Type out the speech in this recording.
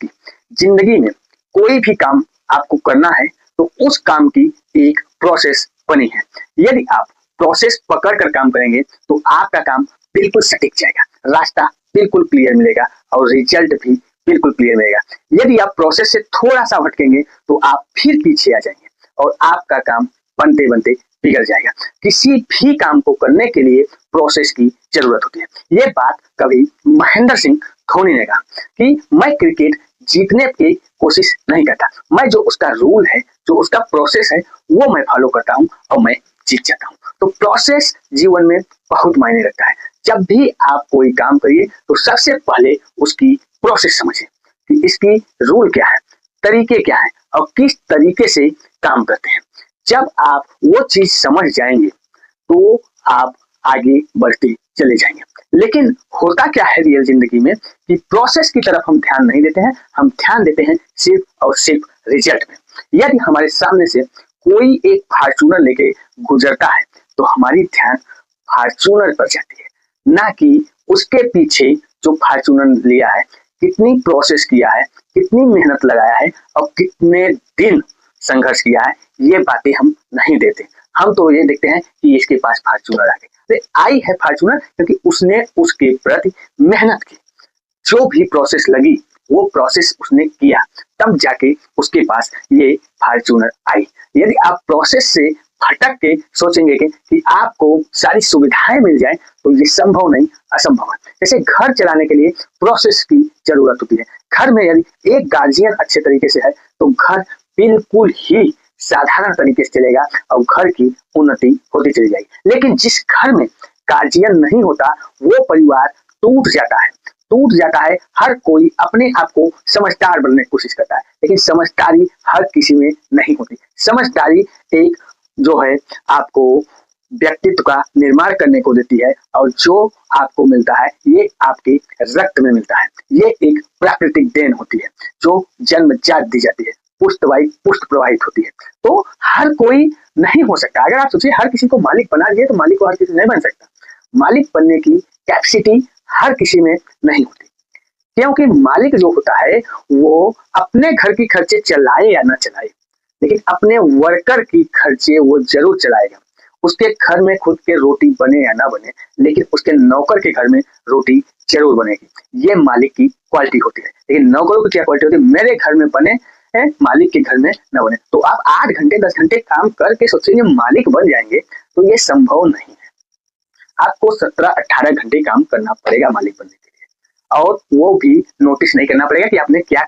की जिंदगी में कोई भी काम आपको करना है तो उस काम की एक प्रोसेस बनी है। यदि आप प्रोसेस पकड़ कर काम करेंगे तो आपका काम बिल्कुल सटीक जाएगा, रास्ता बिल्कुल क्लियर मिलेगा और रिजल्ट भी बिल्कुल क्लियर मिलेगा। यदि आप प्रोसेस से थोड़ा सा भटकेंगे तो आप फिर पीछे आ जाएंगे और आपका काम बनते बनते बिगड़ जाएगा। किसी भी काम को करने के लिए प्रोसेस की जरूरत होती है। ये बात कभी महेंद्र सिंह धोनी ने कहा कि मैं क्रिकेट जीतने की कोशिश नहीं करता, मैं जो उसका रूल है, जो उसका प्रोसेस है वो मैं फॉलो करता हूँ और मैं जीत जाता हूँ। तो प्रोसेस जीवन में बहुत मायने रखता है। जब भी आप कोई काम करिए तो सबसे पहले उसकी प्रोसेस समझिए कि इसकी रूल क्या है, तरीके क्या है और किस तरीके से काम करते हैं। जब आप वो चीज समझ जाएंगे तो आप आगे बढ़ते चले जाएंगे। लेकिन होता क्या है रियल जिंदगी में कि प्रोसेस की तरफ हम ध्यान नहीं देते हैं, हम ध्यान देते हैं सिर्फ और सिर्फ रिजल्ट में। यदि हमारे सामने से कोई एक फॉर्च्यूनर लेके गुजरता है तो हमारी ध्यान फॉर्च्यूनर पर जाती है, ना कि उसके पीछे जो फॉर्च्यूनर लिया है, कितनी प्रोसेस किया है, कितनी मेहनत लगाया है और कितने दिन संघर्ष किया है। ये बातें हम नहीं देते। हम तो ये देखते हैं कि इसके पास फॉर्च्यूनर आ गई, आई है फॉर्च्यूनर क्योंकि उसने उसके प्रति मेहनत की, जो भी प्रोसेस लगी वो प्रोसेस उसने किया, तब जाके उसके पास ये फॉर्च्यूनर आई। यदि आप प्रोसेस से भटक के सोचेंगे कि आपको सारी सुविधाएं मिल जाए तो ये संभव नहीं, असंभव है। जैसे घर चलाने के लिए प्रोसेस की जरूरत होती है। घर में यदि एक गार्जियन अच्छे तरीके से है तो घर बिल्कुल ही साधारण तरीके से चलेगा और घर की उन्नति होती चली जाएगी। लेकिन जिस घर में गार्जियन नहीं होता वो परिवार टूट जाता है, टूट जाता है। हर कोई अपने आप को समझदार बनने की कोशिश करता है, लेकिन समझदारी हर किसी में नहीं होती। समझदारी एक जो है आपको व्यक्तित्व का निर्माण करने को देती है और जो आपको मिलता है ये आपके रक्त में मिलता है। ये एक प्राकृतिक देन होती है जो जन्मजात दी जाती है, पुष्ट प्रवाहित होती है। तो हर कोई नहीं हो सकता। अगर आप सोचिए हर किसी को मालिक बना दिए तो मालिक को हर किसी नहीं बन सकता। मालिक बनने की कैपेसिटी हर किसी में नहीं होती, क्योंकि मालिक जो होता है वो अपने घर की खर्चे चलाए या ना चलाए, लेकिन अपने वर्कर की खर्चे वो जरूर चलाएगा। उसके घर में खुद के रोटी बने या ना बने, लेकिन उसके नौकर के घर में रोटी जरूर बनेगी। ये मालिक की क्वालिटी होती है। लेकिन नौकरों की क्या क्वालिटी होती है? मेरे घर में बने है, मालिक के घर में न बने। तो आप 8 घंटे 10 घंटे काम करके सोचेंगे मालिक बन जाएंगे, तो ये संभव नहीं है। आपको 17-18 घंटे काम करना पड़ेगा मालिक बनने के लिए, और वो भी नोटिस नहीं करना पड़ेगा कि आपने क्या